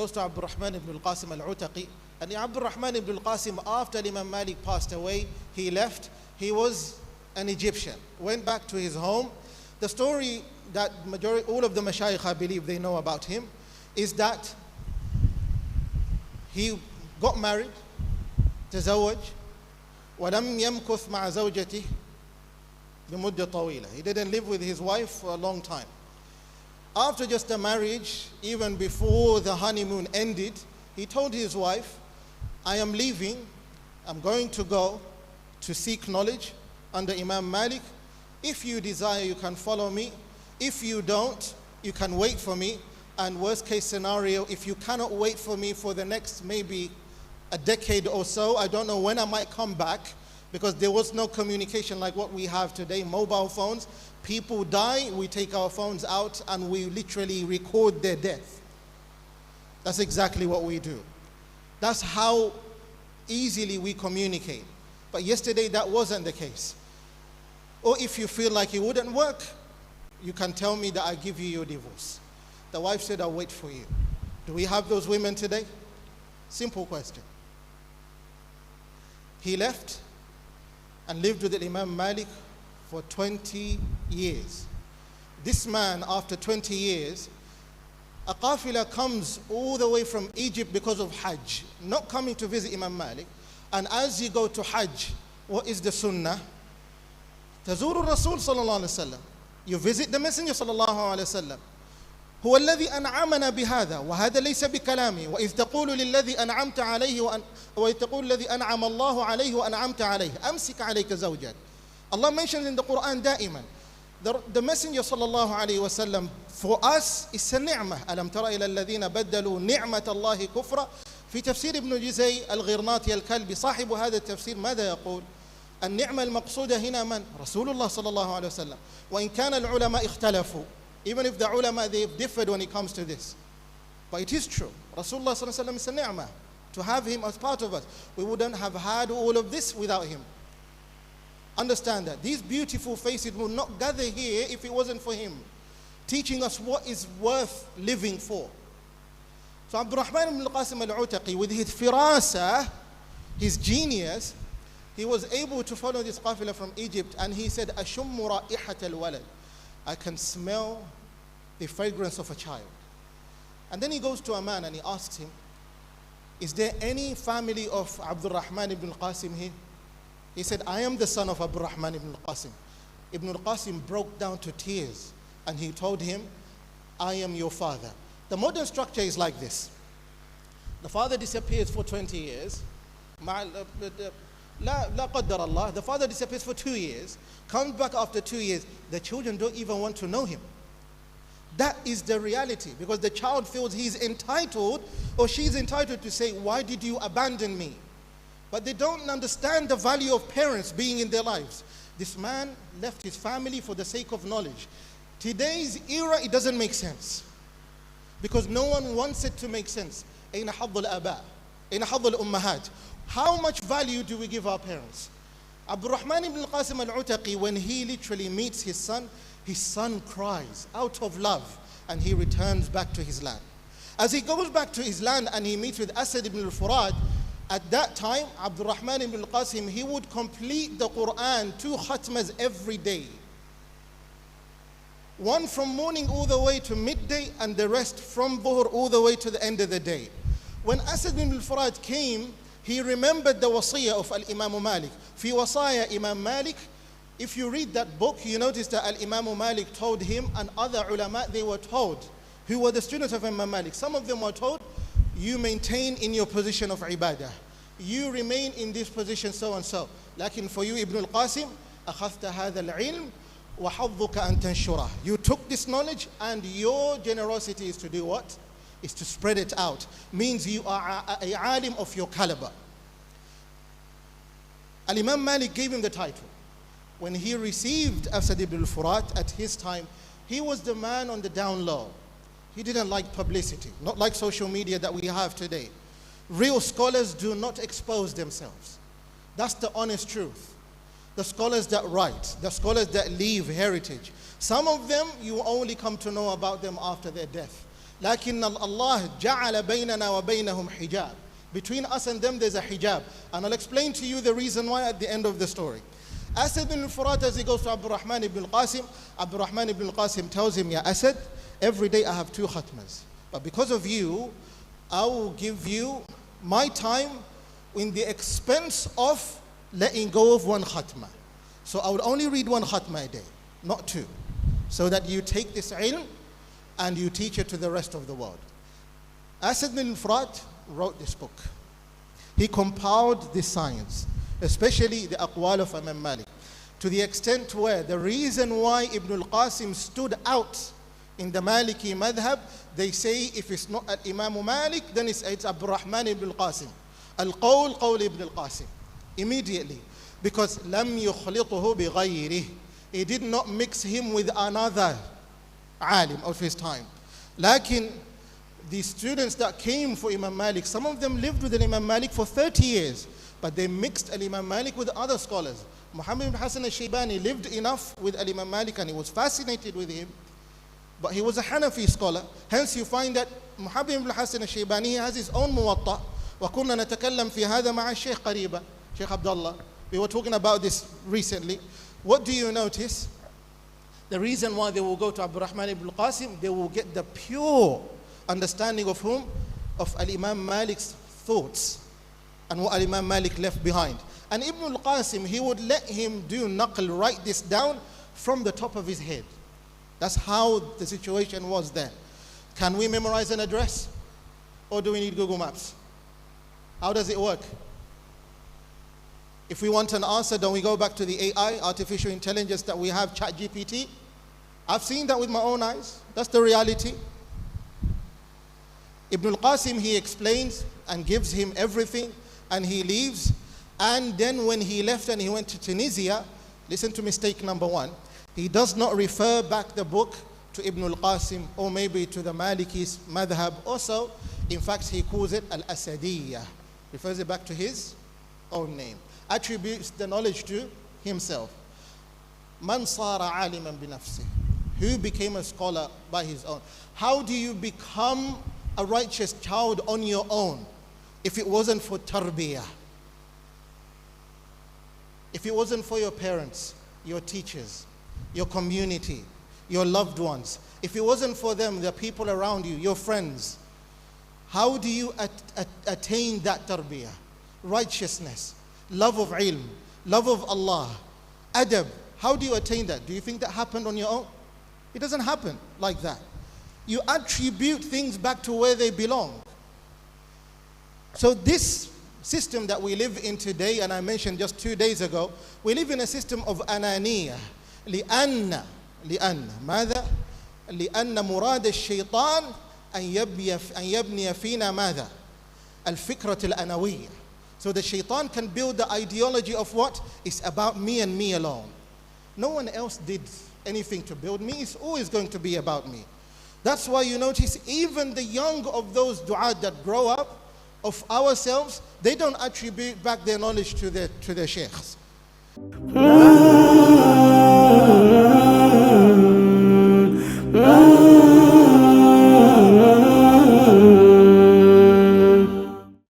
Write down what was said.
goes to Abdurrahman ibn al-Qasim al-Utaqi. And Abdurrahman ibn al-Qasim, after Imam Malik passed away, he left. He was an Egyptian, went back to his home. The story that all of the mashayikh, I believe, they know about him, is that he got married, تزوج, ولم يمكث مع زوجته بمدة طويلة. He didn't live with his wife for a long time. After just the marriage, even before the honeymoon ended, he told his wife, I am leaving, I'm going to go to seek knowledge under Imam Malik. If you desire, you can follow me. If you don't, you can wait for me. And worst case scenario, if you cannot wait for me for the next maybe a decade or so, I don't know when I might come back, because there was no communication like what we have today, mobile phones. People die, we take our phones out and we literally record their death. That's exactly what we do. That's how easily we communicate. But yesterday that wasn't the case. Or if you feel like it wouldn't work, you can tell me that I give you your divorce. The wife said, I'll wait for you. Do we have those women today? Simple question. He left and lived with Imam Malik for 20 years. This man, after 20 years, a qafila comes all the way from Egypt because of Hajj, not coming to visit Imam Malik. And as you go to Hajj, what is the sunnah? تزور الرسول صلى الله عليه وسلم. You visit the Messenger صلى الله عليه وسلم. هو الذي أنعمنا بهذا وهذا ليس بكلامي وإذ تقول للذي أنعمت عليه وإذ تقول الذي أنعم الله عليه وأنعمت عليه أمسك عليك زوجك. Allah mentions in the Quran دائما. The Messenger صلى الله عليه وسلم for us is a ni'mah. ألم تر إلى الذين بدلوا نعمة الله كفرا. في تفسير ابن جزي الغرناطي الكلبي صاحب هذا التفسير ماذا يقول؟ النعمة المقصودة هنا من؟ رسول الله صلى الله عليه وسلم. وإن كان العلماء اختلفوا. Even if the ulama, they've differed when it comes to this. But it is true. Rasulullah sallallahu alaihi wasallam is a ni'mah. To have him as part of us. We wouldn't have had all of this without him. Understand that. These beautiful faces would not gather here if it wasn't for him. Teaching us what is worth living for. So Abdurrahman ibn al-Qasim al-Utaqi, with his firasa, his genius, he was able to follow this qafila from Egypt, and he said, Ashummu ra'ihat al-walad. I can smell the fragrance of a child. And then he goes to a man and he asks him, is there any family of Abdurrahman ibn al-Qasim here? He said, I am the son of Abdurrahman ibn al-Qasim. Ibn al-Qasim broke down to tears and he told him, I am your father. The modern structure is like this. The father disappears for 20 years. La qaddar Allah. The father disappears for 2 years, comes back after 2 years. The children don't even want to know him. That is the reality, because the child feels he's entitled or she's entitled to say, why did you abandon me? But they don't understand the value of parents being in their lives. This man left his family for the sake of knowledge. Today's era, it doesn't make sense, because no one wants it to make sense. أين حظ الآباء؟ أين حظ الأمهات? How much value do we give our parents? Abdurrahman ibn al-Qasim al-Utaqi, when he literally meets his son cries out of love, and he returns back to his land. As he goes back to his land and he meets with Asad ibn al-Furad, at that time, Abdurrahman ibn al-Qasim, he would complete the Quran 2 khatmas every day. One from morning all the way to midday, and the rest from Dhuhr all the way to the end of the day. When Asad ibn al-Furad came, he remembered the wasiyah of Al-Imam Malik. Fi wasaya Imam Malik, if you read that book, you notice that Al-Imam Malik told him, and other ulama, they were told, who were the students of Imam Malik, some of them were told, you maintain in your position of ibadah. You remain in this position so and so. Lakin for you, Ibn al-Qasim, أخذت هذا العلم وحظك أن تنشره. You took this knowledge, and your generosity is to do what? Is to spread it out. Means you are a alim of your caliber. Al-Imam Malik gave him the title. When he received Asad ibn al-Furat at his time, he was the man on the down low. He didn't like publicity, not like social media that we have today. Real scholars do not expose themselves. That's the honest truth. The scholars that write, the scholars that leave heritage, some of them you only come to know about them after their death. لكن Allah جعل بيننا وبينهم حجاب. Between us and them there's a hijab. And I'll explain to you the reason why at the end of the story. Asad ibn al-Furat, as he goes to Abdurrahman ibn al-Qasim, Abdurrahman ibn al-Qasim tells him, Ya Asad, every day I have 2 khatmas. But because of you, I will give you my time in the expense of letting go of 1 khatma. So I would only read 1 khatma a day, not 2. So that you take this ilm and you teach it to the rest of the world. Asad ibn al-Furat wrote this book. He compiled this science, especially the aqwal of Imam Malik, to the extent where the reason why Ibn al-Qasim stood out in the Maliki madhab, they say if it's not at Imam Malik, then it's Abdurrahman ibn al-Qasim. Al-qawl, qawl ibn al-Qasim. Immediately. Because lam yukhlituhu bi ghayrih. He did not mix him with another alim of his time. Lakin, the students that came for Imam Malik, some of them lived with Imam Malik for 30 years, but they mixed Imam Malik with other scholars. Muhammad ibn Hassan al-Shaybani lived enough with Imam Malik and he was fascinated with him, but he was a Hanafi scholar. Hence you find that Muhammad ibn Hassan al-Shaybani has his own muwatta. وَكُنَّا نَتَكَلَّمْ فِي هَذا مَعَ الشيخ قريبا. Sheikh Abdullah. We were talking about this recently. What do you notice? The reason why they will go to Abdurrahman ibn al-Qasim, they will get the pure understanding of whom? Of Al-Imam Malik's thoughts and what Al-Imam Malik left behind. And Ibn al-Qasim, he would let him do naql, write this down from the top of his head. That's how the situation was then. Can we memorize an address? Or do we need Google Maps? How does it work? If we want an answer, don't we go back to the AI, artificial intelligence that we have, ChatGPT? I've seen that with my own eyes. That's the reality. Ibn al-Qasim, he explains and gives him everything and he leaves. And then when he left and he went to Tunisia, listen to mistake number 1. He does not refer back the book to Ibn al-Qasim or maybe to the Maliki's madhab also. In fact, he calls it al-Asadiyya. Refers it back to his own name. Attributes the knowledge to himself. Man sara aliman bi nafsih. Who became a scholar by his own. How do you become a righteous child on your own if it wasn't for tarbiyah? If it wasn't for your parents, your teachers, your community, your loved ones, if it wasn't for them, the people around you, your friends, how do you attain that tarbiyah? Righteousness, love of ilm, love of Allah, adab. How do you attain that? Do you think that happened on your own? It doesn't happen like that. You attribute things back to where they belong. So this system that we live in today, and I mentioned just 2 days ago, we live in a system of ananiyah. لأن ماذا؟ لأن مراد الشيطان أن يبني فينا ماذا؟ الفكرة الأنوية. So the shaitan can build the ideology of what? It's about me and me alone. No one else did anything to build me. It's always going to be about me. That's why you notice even the young of those du'at that grow up of ourselves, they don't attribute back their knowledge to their sheikhs.